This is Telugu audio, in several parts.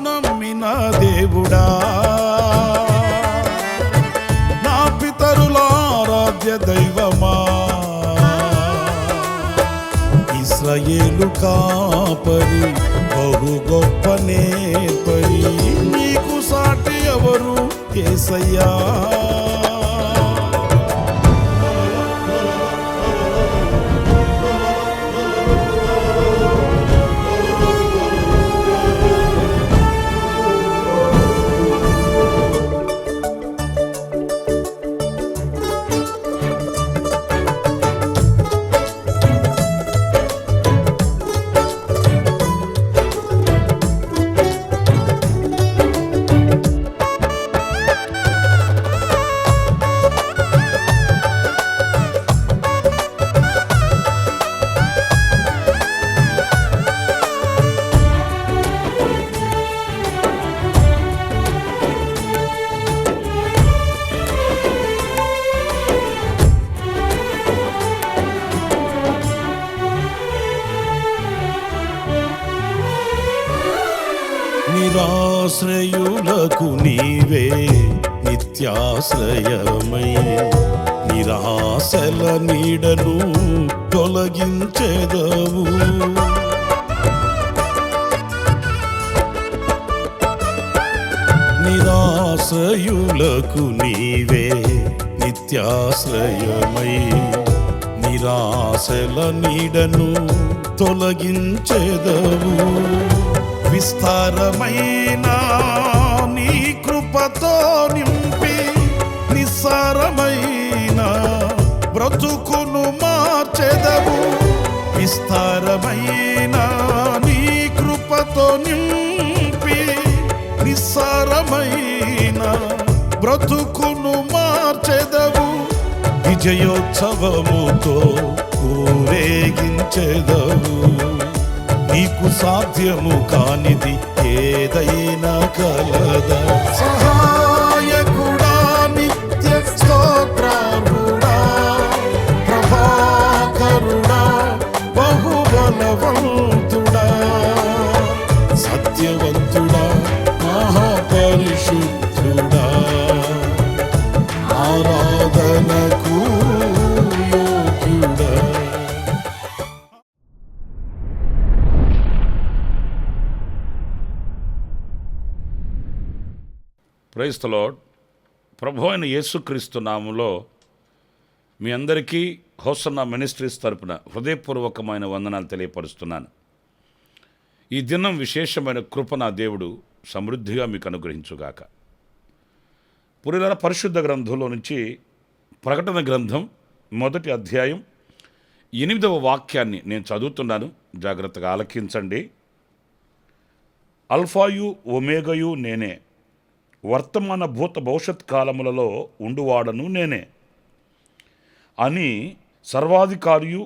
నమ్మిన దేవుడా, నా పితరుల ఆరాధ్య దైవమా, ఇశ్రాయేలు కాపరి బహు గొప్ప నేపరి, నీకు సాటి ఎవరు యేసయ్యా. నిరాశ్రయులకు నీవే నిత్యాశ్రయమై, నిరాశల నీడను తొలగించెదవు. నిరాశ్రయులకు నీవే నిత్యాశ్రయమై, నిరాశల నీడను తొలగించెదవు. విస్తారమైన నీ కృపతో నింపి, నిస్సారమైన బ్రతుకును మార్చెదవు. విస్తారమైన నీ కృపతో నింపి, నిస్సారమైన బ్రతుకును మార్చెదవు. విజయోత్సవముతో ఊరేగించెదవు. నీకు సాధ్యము కానిది ఏదైనా కలదా. సహాయకుడా, నిత్య స్తోత్రార్హుడా, ప్రభాకరుడా, బహుబలవంతుడా, సత్యవంతుడా, మహాపరిశుద్ధుడా, ఆరాధనకు యోగ్యుడా. Praise the lord. ప్రభు అయిన యేసుక్రీస్తు నామములో మీ అందరికీ హోసన్నా మినిస్ట్రీస్ తరపున హృదయపూర్వకమైన వందనాలు తెలియపరుస్తున్నాను. ఈ దినం విశేషమైన కృప నా దేవుడు సమృద్ధిగా మీకు అనుగ్రహించుగాక. పురిల పరిశుద్ధ గ్రంథంలో నుంచి ప్రకటన గ్రంథం 1వ అధ్యాయం 8వ వాక్యాన్ని నేను చదువుతున్నాను, జాగ్రత్తగా ఆలకించండి. అల్ఫాయు ఒమేగయు నేనే, వర్తమాన భూత భవిష్యత్ కాలములలో ఉండువాడను నేనే అని సర్వాధికారియు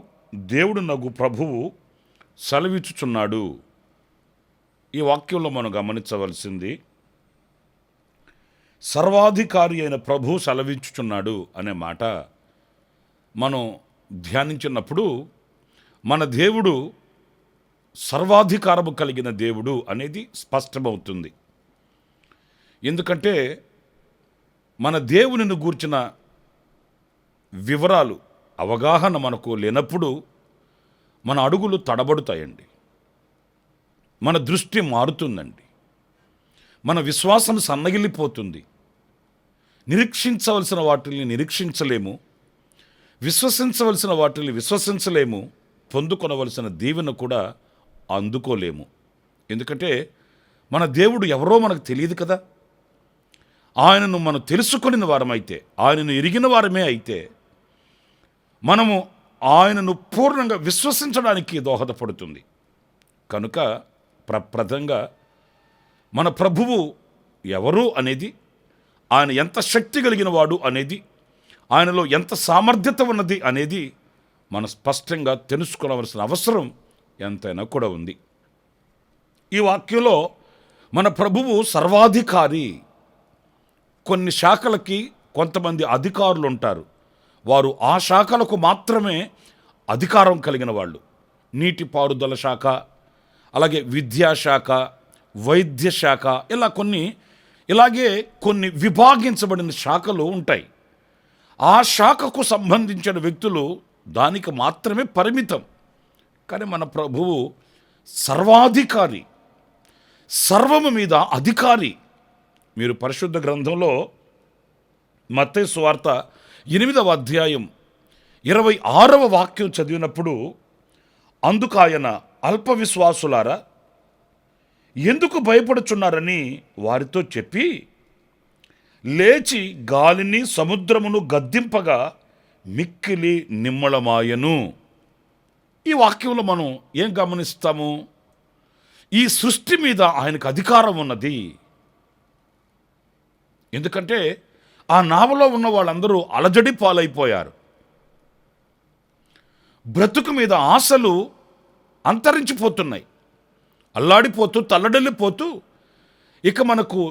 దేవుడు నగు ప్రభువు సెలవిచ్చుచున్నాడు. ఈ వాక్యంలో మనం గమనించవలసింది, సర్వాధికారి అయిన ప్రభు సెలవిచ్చుచున్నాడు అనే మాట మనం ధ్యానించినప్పుడు, మన దేవుడు సర్వాధికారము కలిగిన దేవుడు అనేది స్పష్టమవుతుంది. ఎందుకంటే మన దేవునిని గూర్చిన వివరాలు అవగాహన మనకు లేనప్పుడు మన అడుగులు తడబడుతాయండి, మన దృష్టి మారుతుందండి, మన విశ్వాసం సన్నగిల్లిపోతుంది. నిరీక్షించవలసిన వాటిని నిరీక్షించలేము, విశ్వసించవలసిన వాటిని విశ్వసించలేము, పొందుకొనవలసిన దీవెన కూడా అందుకోలేము. ఎందుకంటే మన దేవుడు ఎవరో మనకు తెలియదు కదా. ఆయనను మనం తెలుసుకుని వారమైతే, ఆయనను ఎరిగిన వారమే అయితే, మనము ఆయనను పూర్ణంగా విశ్వసించడానికి దోహదపడుతుంది. కనుక ప్రప్రథంగా మన ప్రభువు ఎవరు అనేది, ఆయన ఎంత శక్తి కలిగిన వాడు అనేది, ఆయనలో ఎంత సామర్థ్యత ఉన్నది అనేది మనం స్పష్టంగా తెలుసుకోవలసిన అవసరం ఎంతైనా కూడా ఉంది. ఈ వాక్యంలో మన ప్రభువు సర్వాధికారి. కొన్ని శాఖలకి కొంతమంది అధికారులు ఉంటారు, వారు ఆ శాఖలకు మాత్రమే అధికారం కలిగిన వాళ్ళు. నీటిపారుదల శాఖ, అలాగే విద్యాశాఖ, వైద్య శాఖ, ఇలాగే కొన్ని విభాగించబడిన శాఖలు ఉంటాయి. ఆ శాఖకు సంబంధించిన వ్యక్తులు దానికి మాత్రమే పరిమితం. కానీ మన ప్రభువు సర్వాధికారి, సర్వము మీద అధికారి. మీరు పరిశుద్ధ గ్రంథంలో మత్తయి సువార్త 8వ అధ్యాయం 26వ వాక్యం చదివినప్పుడు, అందుకు ఆయన, అల్ప విశ్వాసులారా, ఎందుకు భయపడుచున్నారని వారితో చెప్పి లేచి గాలిని సముద్రమును గద్దింపగా మిక్కిలి నిమ్మళమాయను. ఈ వాక్యంలో మనం ఏం గమనిస్తాము? ఈ సృష్టి మీద ఆయనకు అధికారం ఉన్నది. ఎందుకంటే ఆ నావలో ఉన్న వాళ్ళందరూ అలజడి పాలైపోయారు. బ్రతుకు మీద ఆశలు అంతరించిపోతున్నాయి. అల్లాడిపోతూ తల్లడల్లిపోతూ ఇక మనకు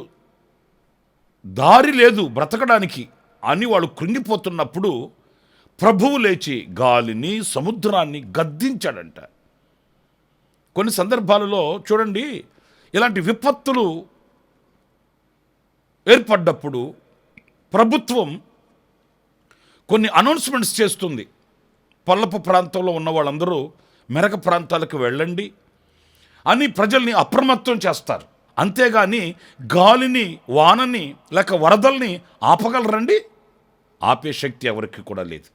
దారి లేదు బ్రతకడానికి అని వాళ్ళు కృంగిపోతున్నప్పుడు ప్రభువు లేచి గాలిని సముద్రాన్ని గద్దించాడంట. కొన్ని సందర్భాలలో చూడండి, ఇలాంటి విపత్తులు ఏర్పడ్డప్పుడు ప్రభుత్వం కొన్ని అనౌన్స్మెంట్స్ చేస్తుంది. పల్లపు ప్రాంతంలో ఉన్న వాళ్ళందరూ మెరక ప్రాంతాలకు వెళ్ళండి అని ప్రజల్ని అప్రమత్తం చేస్తారు. అంతేగాని గాలిని, వానని, లేక వరదల్ని ఆపగలరండి? ఆపే శక్తి ఎవరికి కూడా లేదు.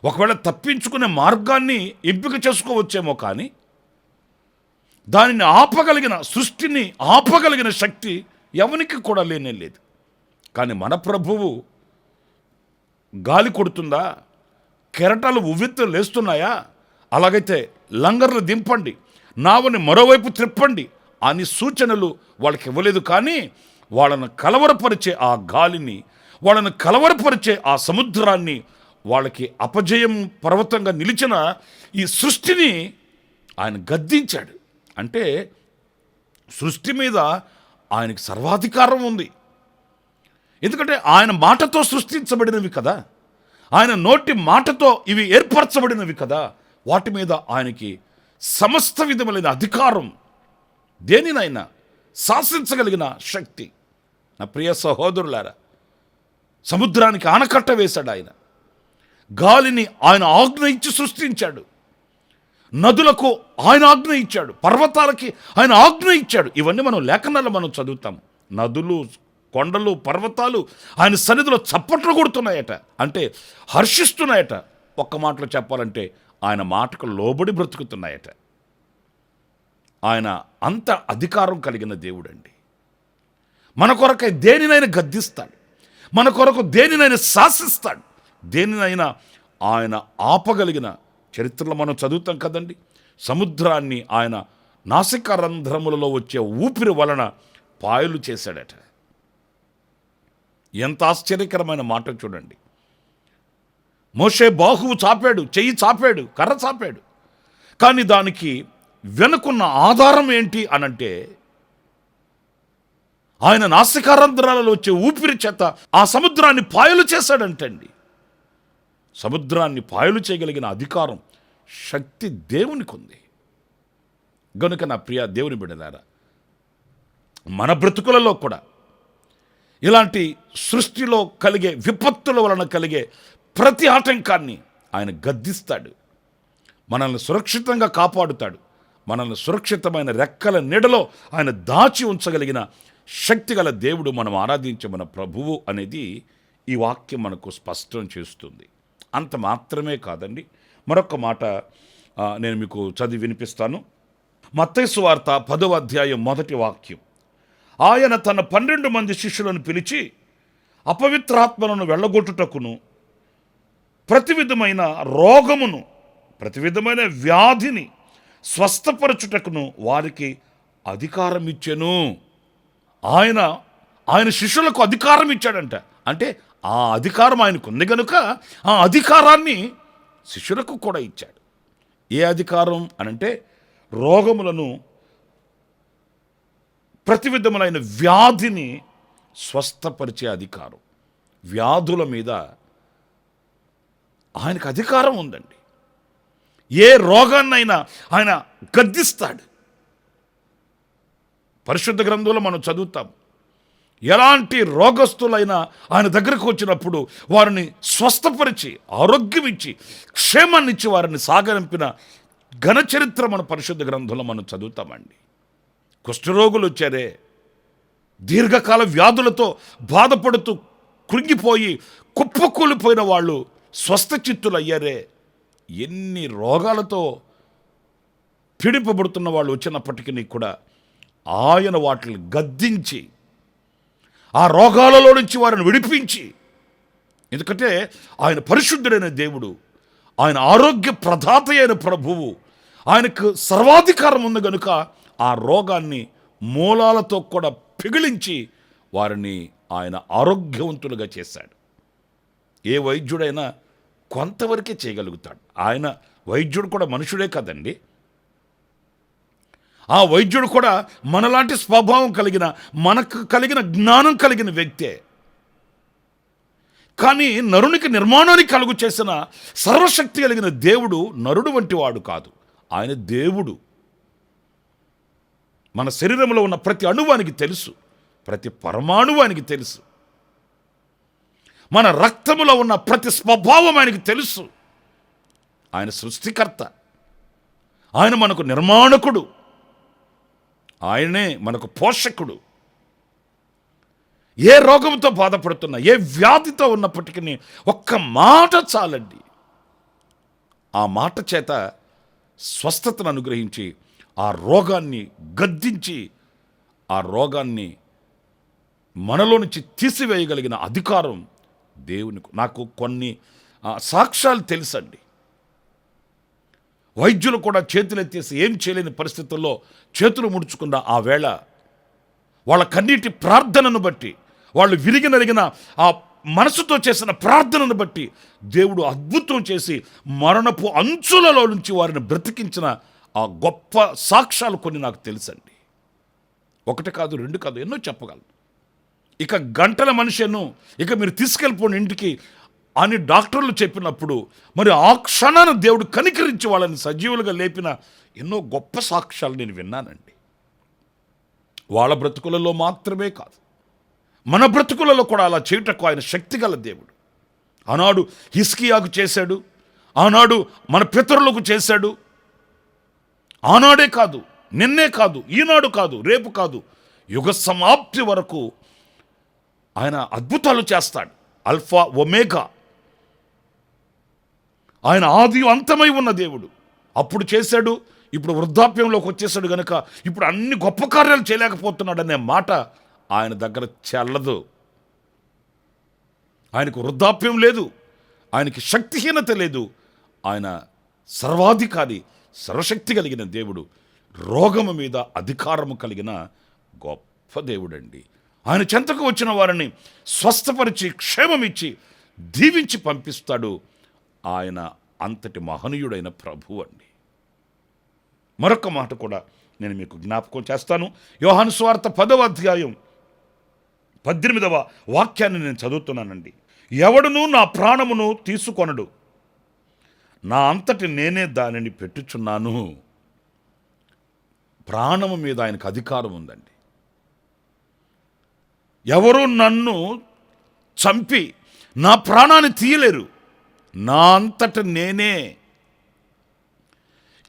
ఒకవేళ తప్పించుకునే మార్గాన్ని ఎంపిక చేసుకోవచ్చేమో, కానీ దానిని ఆపగలిగిన, సృష్టిని ఆపగలిగిన శక్తి ఎవరికి కూడా లేనే లేదు. కానీ మన ప్రభువు గాలి కొడుతుందా? కెరటాలు ఉవ్వెత్తులు లేస్తున్నాయా? అలాగైతే లంగర్లు దింపండి, నావని మరోవైపు త్రిప్పండి అని సూచనలు వాళ్ళకి ఇవ్వలేదు. కానీ వాళ్ళను కలవరపరిచే ఆ గాలిని, వాళ్ళను కలవరపరిచే ఆ సముద్రాన్ని, వాళ్ళకి అపజయం పర్వతంగా నిలిచిన ఈ సృష్టిని ఆయన గద్దించాడు. అంటే సృష్టి మీద ఆయనకి సర్వాధికారం ఉంది. ఎందుకంటే ఆయన మాటతో సృష్టించబడినవి కదా, ఆయన నోటి మాటతో ఇవి ఏర్పరచబడినవి కదా. వాటి మీద ఆయనకి సమస్త విధములైన అధికారం, దేనినైనా శాసించగలిగిన శక్తి. నా ప్రియ సహోదరులారా, సముద్రానికి ఆనకట్ట వేశాడు ఆయన. గాలిని ఆయన ఆజ్ఞ ఇచ్చి సృష్టించాడు. నదులకు ఆయన ఆజ్ఞ ఇచ్చాడు. పర్వతాలకి ఆయన ఆజ్ఞ ఇచ్చాడు. ఇవన్నీ మనం లేఖనాల్లో మనం చదువుతాం. నదులు, కొండలు, పర్వతాలు ఆయన సన్నిధిలో చప్పట్లు కొడుతున్నాయట, అంటే హర్షిస్తున్నాయట. ఒక్క మాటలో చెప్పాలంటే ఆయన మాటకు లోబడి బ్రతుకుతున్నాయట. ఆయన అంత అధికారం కలిగిన దేవుడండి. మన కొరకై దేనినైనా గద్దిస్తాడు, మన కొరకు దేనినైనా శాసిస్తాడు, దేనినైనా ఆయన ఆపగలిగిన చరిత్రలో మనం చదువుతాం కదండి. సముద్రాన్ని ఆయన నాసికా రంధ్రములలో వచ్చే ఊపిరి వలన పాయలు చేశాడట. ఎంత ఆశ్చర్యకరమైన మాట చూడండి. మోషే బాహువు చాపాడు, చెయ్యి చాపాడు, కర్ర చాపాడు. కానీ దానికి వెనుకున్న ఆధారం ఏంటి అనంటే, ఆయన నాసికారంధ్రాలలో వచ్చే ఊపిరి చేత ఆ సముద్రాన్ని పాయలు చేశాడంటండి. సముద్రాన్ని పాయలు చేయగలిగిన అధికారం, శక్తి దేవునికి ఉంది. గనుక నా ప్రియ దేవుని బిడ్డలారా, మన బ్రతుకులలో కూడా ఇలాంటి సృష్టిలో కలిగే విపత్తుల వలన కలిగే ప్రతి ఆటంకాన్ని ఆయన గద్దిస్తాడు. మనల్ని సురక్షితంగా కాపాడుతాడు. మనల్ని సురక్షితమైన రెక్కల నీడలో ఆయన దాచి ఉంచగలిగిన శక్తిగల దేవుడు మనం ఆరాధించే మన ప్రభువు అనేది ఈ వాక్యం మనకు స్పష్టం చేస్తుంది. అంత మాత్రమే కాదండి, మరొక మాట నేను మీకు చదివి వినిపిస్తాను. మత్తయి సువార్త 10వ అధ్యాయం 1వ వాక్యం. ఆయన తన 12 మంది శిష్యులను పిలిచి అపవిత్రాత్మలను వెళ్ళగొట్టుటకును, ప్రతి విధమైన రోగమును, ప్రతి విధమైన వ్యాధిని స్వస్థపరచుటకును వారికి అధికారం ఇచ్చెను. ఆయన శిష్యులకు అధికారం ఇచ్చాడంట. అంటే ఆ అధికారం ఆయనకు ఉంది కనుక ఆ అధికారాన్ని శిష్యులకు కూడా ఇచ్చాడు. ఏ అధికారం అనంటే, రోగములను, ప్రతి విధములైన వ్యాధిని స్వస్థపరిచే అధికారం. వ్యాధుల మీద ఆయనకు అధికారం ఉందండి. ఏ రోగాన్నైనా ఆయన గద్దిస్తాడు. పరిశుద్ధ గ్రంథంలో మనం చదువుతాం. ఎలాంటి రోగస్తులైనా ఆయన దగ్గరకు వచ్చినప్పుడు వారిని స్వస్థపరిచి, ఆరోగ్యం ఇచ్చి, క్షేమాన్ని ఇచ్చి వారిని సాగనంపిన ఘనచరిత్ర మన పరిశుద్ధ గ్రంథంలో మనం చదువుతామండి. కుష్ఠరోగులు వచ్చారే, దీర్ఘకాల వ్యాధులతో బాధపడుతూ కృంగిపోయి కుప్పకూలిపోయిన వాళ్ళు స్వస్థచిత్తులు అయ్యారే, ఎన్ని రోగాలతో పీడింపబడుతున్న వాళ్ళు వచ్చినప్పటికీ కూడా ఆయన వాటిని గద్దించి ఆ రోగాలలో నుంచి వారిని విడిపించి, ఎందుకంటే ఆయన పరిశుద్ధుడైన దేవుడు, ఆయన ఆరోగ్య ప్రదాత అయిన ప్రభువు, ఆయనకు సర్వాధికారం ఉంది కనుక ఆ రోగాన్ని మూలాలతో కూడా పిగిలించి వారిని ఆయన ఆరోగ్యవంతులుగా చేశాడు. ఏ వైద్యుడైనా కొంతవరకే చేయగలుగుతాడు. ఆయన వైద్యుడు కూడా మనుషుడే కదండి. ఆ వైద్యుడు కూడా మనలాంటి స్వభావం కలిగిన, మనకు కలిగిన జ్ఞానం కలిగిన వ్యక్తే. కానీ నరునికి నిర్మాణాన్ని కలుగు చేసిన సర్వశక్తి కలిగిన దేవుడు నరుడు వంటి వాడు కాదు. ఆయన దేవుడు. మన శరీరంలో ఉన్న ప్రతి అణువానికి తెలుసు, ప్రతి పరమాణువానికి తెలుసు, మన రక్తములో ఉన్న ప్రతి స్వభావం ఆయనకి తెలుసు. ఆయన సృష్టికర్త, ఆయన మనకు నిర్మాణకుడు, ఆయనే మనకు పోషకుడు. ఏ రోగంతో బాధపడుతున్నా, ఏ వ్యాధితో ఉన్నప్పటికీ ఒక్క మాట చాలండి. ఆ మాట చేత స్వస్థతను అనుగ్రహించి ఆ రోగాన్ని గద్దించి ఆ రోగాన్ని మనలో నుంచి తీసివేయగలిగిన అధికారం దేవునికి. నాకు కొన్ని సాక్ష్యాలు తెలుసండి. వైద్యులు కూడా చేతులెత్తేసి ఏం చేయలేని పరిస్థితుల్లో చేతులు ముడుచుకున్న ఆ వేళ వాళ్ళ కన్నీటి ప్రార్థనను బట్టి, వాళ్ళు విరిగి నలిగిన ఆ మనసుతో చేసిన ప్రార్థనను బట్టి దేవుడు అద్భుతం చేసి మరణపు అంచులలో నుంచి వారిని బ్రతికించిన ఆ గొప్ప సాక్ష్యాలు కొన్ని నాకు తెలుసండి. ఒకటి కాదు, రెండు కాదు, ఎన్నో చెప్పగలను. ఇక గంటల మనిషిను ఇక మీరు తీసుకెళ్ళిపోండి ఇంటికి అని డాక్టర్లు చెప్పినప్పుడు మరి ఆ క్షణాన దేవుడు కనికరించి వాళ్ళని సజీవులుగా లేపిన ఎన్నో గొప్ప సాక్ష్యాలు నేను విన్నానండి. వాళ్ళ బ్రతుకులలో మాత్రమే కాదు, మన బ్రతుకులలో కూడా అలా చేయుటకు ఆయన శక్తిగల దేవుడు. ఆనాడు హిజ్కియాకు చేశాడు, ఆనాడు మన పితరులకు చేశాడు. ఆనాడే కాదు, నిన్నే కాదు, ఈనాడు కాదు, రేపు కాదు, యుగ సమాప్తి వరకు ఆయన అద్భుతాలు చేస్తాడు. అల్ఫా ఒమేగా, ఆయన ఆది అంతమై ఉన్న దేవుడు. అప్పుడు చేశాడు, ఇప్పుడు వృద్ధాప్యంలోకి వచ్చేసాడు కనుక ఇప్పుడు అన్ని గొప్ప కార్యాలు చేయలేకపోతున్నాడు అనే మాట ఆయన దగ్గర చెల్లదు. ఆయనకు వృద్ధాప్యం లేదు, ఆయనకి శక్తిహీనత లేదు. ఆయన సర్వాధికారి, సర్వశక్తి కలిగిన దేవుడు, రోగము మీద అధికారము కలిగిన గొప్ప దేవుడండి. ఆయన చెంతకు వచ్చిన వారిని స్వస్థపరిచి క్షేమమిచ్చి దీవించి పంపిస్తాడు. ఆయన అంతటి మహనీయుడైన ప్రభువు అండి. మరొక మాట కూడా నేను మీకు జ్ఞాపకం చేస్తాను. యోహాను సువార్త 10వ అధ్యాయం 18వ వాక్యాన్ని నేను చదువుతున్నానండి. ఎవడునూ నా ప్రాణమును తీసుకొనడు, నా అంతటి నేనే దానిని పెట్టుచున్నాను. ప్రాణము మీద ఆయనకు అధికారం ఉందండి. ఎవరు నన్ను చంపి నా ప్రాణాన్ని తీయలేరు, నా అంతట నేనే.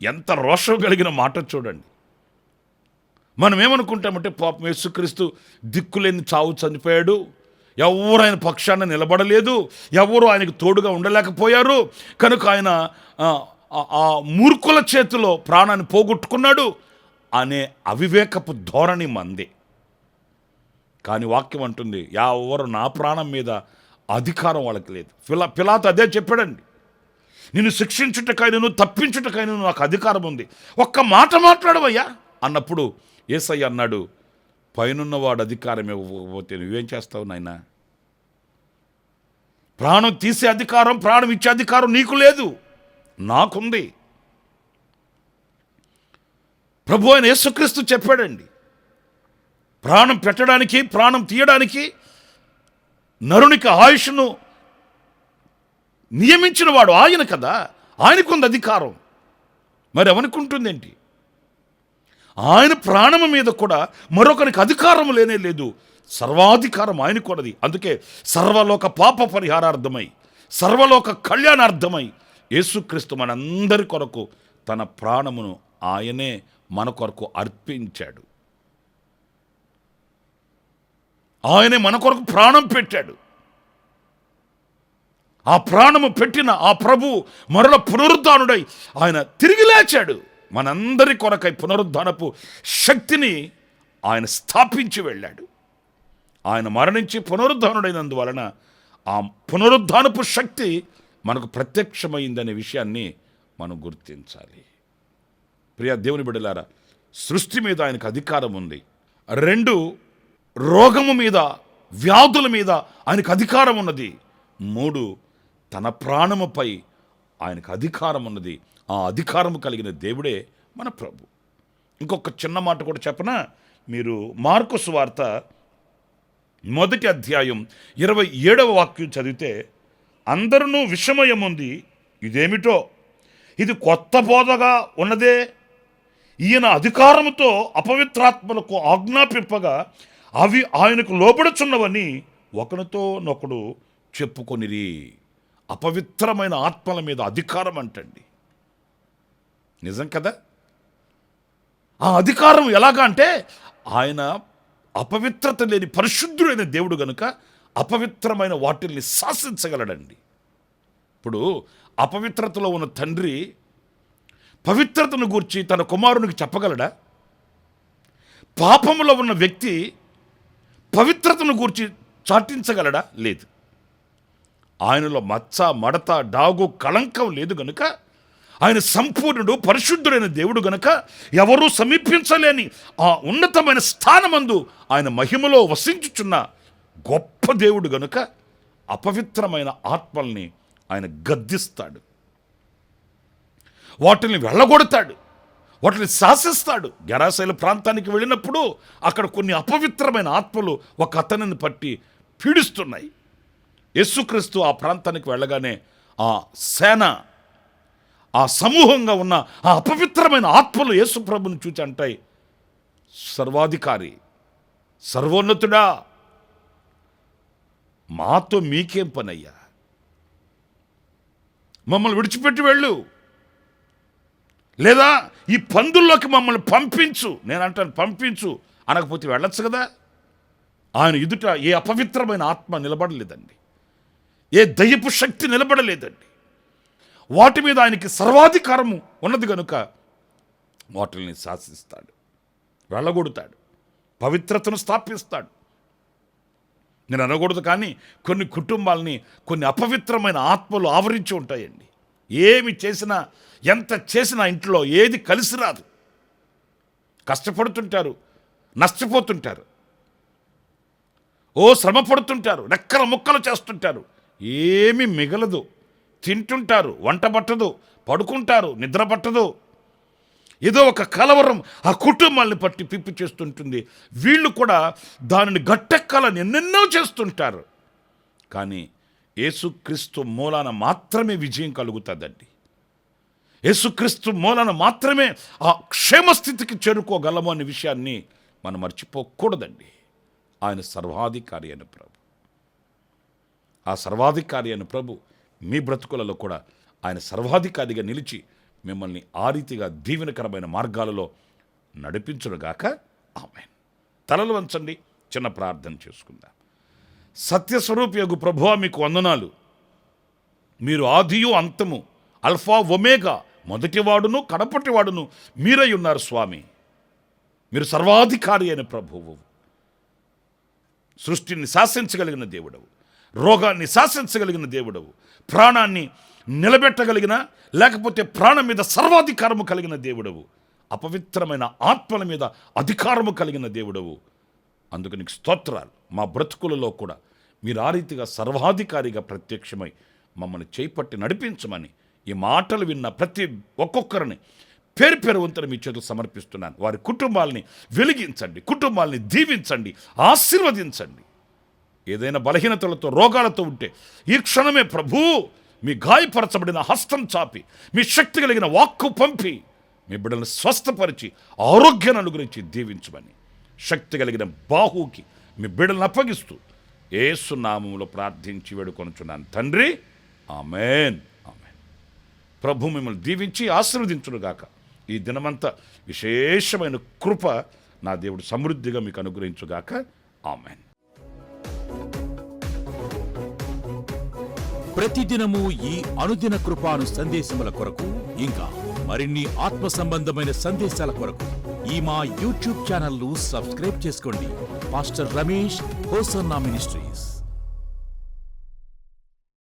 ఎంత రోషం కలిగిన మాట చూడండి. మనం ఏమనుకుంటామంటే పాపం యేసుక్రీస్తు దిక్కులేని చావు చనిపోయాడు, ఎవరు ఆయన పక్షాన నిలబడలేదు, ఎవరు ఆయనకు తోడుగా ఉండలేకపోయారు కనుక ఆయన ఆ మూర్ఖుల చేతిలో ప్రాణాన్ని పోగొట్టుకున్నాడు అనే అవివేకపు ధోరణి మంది. కానీ వాక్యం అంటుంది, ఎవరు నా ప్రాణం మీద అధికారం వాళ్ళకి లేదు. పిలాతు అదే చెప్పాడండి. నిన్ను శిక్షించుటకైనను తప్పించుటకైనను నాకు అధికారం ఉంది, ఒక్క మాట మాట్లాడవయ్యా అన్నప్పుడు యేసయ్య అన్నాడు, పైనున్నవాడు అధికారం ఇవ్వకపోతే నువ్వేం చేస్తావు నాయనా? ప్రాణం తీసే అధికారం, ప్రాణం ఇచ్చే అధికారం నీకు లేదు, నాకుంది. ప్రభు అయిన యేసుక్రీస్తు చెప్పాడండి, ప్రాణం పెట్టడానికి ప్రాణం తీయడానికి నరునికి ఆయుష్ను నియమించిన వాడు ఆయన కదా, ఆయనకుంది అధికారం. మరి ఎవరికి ఉంటుందేంటి? ఆయన ప్రాణము మీద కూడా మరొకరికి అధికారం లేనే లేదు. సర్వాధికారం ఆయనకు ఉన్నది. అందుకే సర్వలోక పాప పరిహారార్థమై, సర్వలోక కళ్యాణార్థమై యేసుక్రీస్తు మనందరి కొరకు తన ప్రాణమును ఆయనే మన కొరకు అర్పించాడు. ఆయనే మన కొరకు ప్రాణం పెట్టాడు. ఆ ప్రాణము పెట్టిన ఆ ప్రభు మరల పునరుద్ధానుడై ఆయన తిరిగి లేచాడు. మనందరి కొరకై పునరుద్ధానపు శక్తిని ఆయన స్థాపించి వెళ్ళాడు. ఆయన మరణించి పునరుద్ధానుడైనందువలన ఆ పునరుద్ధానపు శక్తి మనకు ప్రత్యక్షమైందనే విషయాన్ని మనం గుర్తించాలి. ప్రియ దేవుని బిడ్డలారా, సృష్టి మీద ఆయనకు అధికారం ఉంది. 2, రోగము మీద, వ్యాధుల మీద ఆయనకు అధికారం ఉన్నది. 3, తన ప్రాణముపై ఆయనకు అధికారం ఉన్నది. ఆ అధికారము కలిగిన దేవుడే మన ప్రభు. ఇంకొక చిన్న మాట కూడా చెప్పనా, మీరు మార్కు సువార్త 1వ అధ్యాయం 27వ వాక్యం చదివితే, అందరూ విషమయముంది, ఇదేమిటో, ఇది కొత్త బోధగా ఉన్నదే, ఈయన అధికారముతో అపవిత్రాత్మలకు ఆజ్ఞాపింపగా అవి ఆయనకు లోబడుచున్నవని ఒకరితోనొకడు చెప్పుకొనిరి. అపవిత్రమైన ఆత్మల మీద అధికారం అంటండి. నిజం కదా? ఆ అధికారం ఎలాగా అంటే, ఆయన అపవిత్రత లేని పరిశుద్ధుడైన దేవుడు గనుక అపవిత్రమైన వాటిల్ని శాసించగలడండి. ఇప్పుడు అపవిత్రతలో ఉన్న తండ్రి పవిత్రతను గూర్చి తన కుమారునికి చెప్పగలడా? పాపములో ఉన్న వ్యక్తి పవిత్రతను గూర్చి చాటించగలడా? లేదు. ఆయనలో మచ్చ, మడత, డాగు, కళంకం లేదు గనుక, ఆయన సంపూర్ణుడు, పరిశుద్ధుడైన దేవుడు గనుక ఎవరూ సమీపించలేని ఆ ఉన్నతమైన స్థానమందు ఆయన మహిమలో వసించుచున్న గొప్ప దేవుడు గనుక అపవిత్రమైన ఆత్మల్ని ఆయన గద్దిస్తాడు, వాటిని వెళ్ళగొడతాడు, వాటిని శాసిస్తాడు. గెరాసేలు ప్రాంతానికి వెళ్ళినప్పుడు అక్కడ కొన్ని అపవిత్రమైన ఆత్మలు ఒక అతనిని పట్టి పీడిస్తున్నాయి. యేసుక్రీస్తు ఆ ప్రాంతానికి వెళ్ళగానే ఆ సేన, ఆ సమూహంగా ఉన్న ఆ అపవిత్రమైన ఆత్మలు యేసు ప్రభుని చూచి అంటాయి, సర్వాధికారి, సర్వోన్నతుడా, మాతో మీకేం పనయ్యా, మమ్మల్ని విడిచిపెట్టి వెళ్ళు, లేదా ఈ పందుల్లోకి మమ్మల్ని పంపించు. నేను అంటాను పంపించు అనకపోతే వెళ్ళొచ్చు కదా. ఆయన ఎదుట ఏ అపవిత్రమైన ఆత్మ నిలబడలేదండి, ఏ దయ్యపు శక్తి నిలబడలేదండి. వాటి మీద ఆయనకి సర్వాధికారము ఉన్నది కనుక వాటిని శాసిస్తాడు, వెళ్ళగొడతాడు, పవిత్రతను స్థాపిస్తాడు. నేను అనకూడదు కానీ కొన్ని కుటుంబాలని కొన్ని అపవిత్రమైన ఆత్మలు ఆవరించి ఉంటాయండి. ఏమి చేసినా, ఎంత చేసినా ఇంట్లో ఏది కలిసి రాదు. కష్టపడుతుంటారు, నష్టపోతుంటారు, శ్రమ పడుతుంటారు, రెక్కల ముక్కలు చేస్తుంటారు, ఏమీ మిగలదు. తింటుంటారు, వంట పట్టదు, పడుకుంటారు, నిద్ర పట్టదు. ఏదో ఒక కలవరం ఆ కుటుంబాన్ని పట్టి పిప్పి చేస్తుంటుంది. వీళ్ళు కూడా దానిని గట్టెక్కాలని ఎన్నెన్నో చేస్తుంటారు. కానీ యేసుక్రీస్తు మూలాన మాత్రమే విజయం కలుగుతుందండి. యేసుక్రీస్తు మూలాన మాత్రమే ఆ క్షేమస్థితికి చేరుకోగలము అనే విషయాన్ని మనం మర్చిపోకూడదండి. ఆయన సర్వాధికారి అయిన ప్రభు. ఆ సర్వాధికారి అయిన ప్రభు మీ బ్రతుకులలో కూడా ఆయన సర్వాధికారిగా నిలిచి మిమ్మల్ని ఆ రీతిగా దీవెనకరమైన మార్గాలలో నడిపించునుగాక. ఆమేన్. తలలు వంచండి, చిన్న ప్రార్థన చేసుకుందాం. సత్యస్వరూపియగు ప్రభువా, మీకు వందనాలు. మీరు ఆదియు అంతము, అల్ఫా ఒమేగా, మొదటివాడును కడపటివాడును మీరై ఉన్నారు స్వామి. మీరు సర్వాధికారి అయిన ప్రభువు, సృష్టిని శాసించగలిగిన దేవుడవు, రోగాన్ని శాసించగలిగిన దేవుడవు, ప్రాణాన్ని నిలబెట్టగలిగిన లేకపోతే ప్రాణం మీద సర్వాధికారము కలిగిన దేవుడవు, అపవిత్రమైన ఆత్మల మీద అధికారము కలిగిన దేవుడవు. అందుకు నీకు స్తోత్రాలు. మా బ్రతుకులలో కూడా మీరు ఆ రీతిగా సర్వాధికారిగా ప్రత్యక్షమై మమ్మల్ని చేపట్టి నడిపించమని ఈ మాటలు విన్న ప్రతి ఒక్కొక్కరిని పేరు పేరు వంతున మీ చేతులు సమర్పిస్తున్నాను. వారి కుటుంబాలని వెలిగించండి, కుటుంబాలని దీవించండి, ఆశీర్వదించండి. ఏదైనా బలహీనతలతో రోగాలతో ఉంటే ఈ క్షణమే ప్రభు మీ గాయపరచబడిన హస్తం చాపి మీ శక్తి కలిగిన వాక్కు పంపి మీ బిడ్డలను స్వస్థపరిచి ఆరోగ్యాన్ని అనుగురించి దీవించమని శక్తి కలిగిన బాహుకి మీ బిడ్డలను అప్పగిస్తూ యేసు నామములో ప్రార్థించి వేడుకొనుచున్నాను తండ్రి. ఆమేన్. ఆమేన్. ప్రభు మిమ్మల్ని దీవించి ఆశీర్వదించునుగాక. ఈ దినమంతా విశేషమైన కృప నా దేవుడు సమృద్ధిగా మీకు అనుగ్రహించుగాక. ఆమేన్. ప్రతిదినము ఈ అనుదిన కృపాను సందేశముల కొరకు, ఇంకా మరిన్ని ఆత్మ సంబంధమైన సందేశాల కొరకు ఈ మా యూట్యూబ్ ఛానల్ ను సబ్స్క్రైబ్ చేసుకోండి. Pastor Ramesh hosanna ministries.